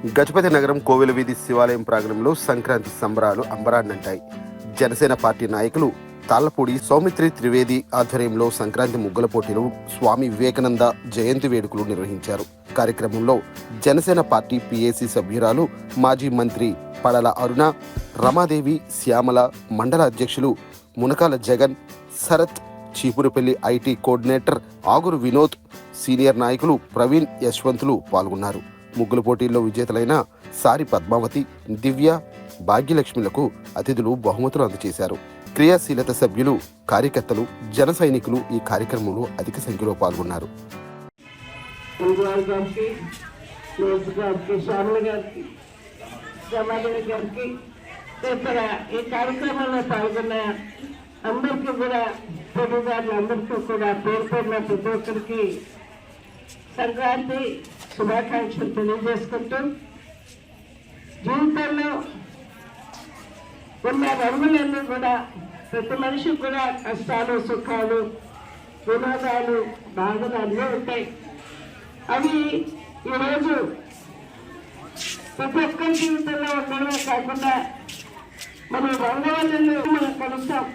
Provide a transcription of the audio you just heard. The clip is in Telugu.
గజపతి నగరం కోవెల వీధి శివాలయం ప్రాంగణంలో సంక్రాంతి సంబరాలు అంబరాన్నంటాయి. జనసేన పార్టీ నాయకులు తాళ్లపూడి సౌమిత్రి త్రివేది ఆధ్వర్యంలో సంక్రాంతి ముగ్గుల పోటీలు, స్వామి వివేకానంద జయంతి వేడుకలు నిర్వహించారు. కార్యక్రమంలో జనసేన పార్టీ పిఏసి సభ్యురాలు, మాజీ మంత్రి పడల అరుణ, రమాదేవి, శ్యామల, మండల అధ్యక్షులు Munakala Jagan, Sarath, Cheepurupalli IT coordinator Aguru Vinod, senior నాయకులు ప్రవీణ్, యశ్వంతులు పాల్గొన్నారు. ముగ్గుల పోటీల్లో విజేతలైన సారి పద్మావతి, దివ్య, భాగ్యలక్ష్మిలకు అతిథులు బహుమతులు అందజేశారు. క్రియాశీలత సభ్యులు, కార్యకర్తలు, జన సైనికులు ఈ కార్యక్రమంలో అధిక సంఖ్యలో పాల్గొన్నారు. ఈ కార్యక్రమంలో పాల్గొన్న అందరికీ కూడా పోటీదారులందరికీ కూడా పేరు పేరున ప్రతి ఒక్కరికి సంక్రాంతి శుభాకాంక్షలు తెలియజేసుకుంటూ, జీవితంలో ఉన్న రంగులన్నీ కూడా ప్రతి మనిషికి కూడా కష్టాలు, సుఖాలు, వినోదాలు, బాధలు అన్నీ ఉంటాయి. అవి ఈరోజు ప్రతి ఒక్కరి జీవితంలో ఉండడమే కాకుండా మన రంగవల్లులు మనం కలుస్తాం.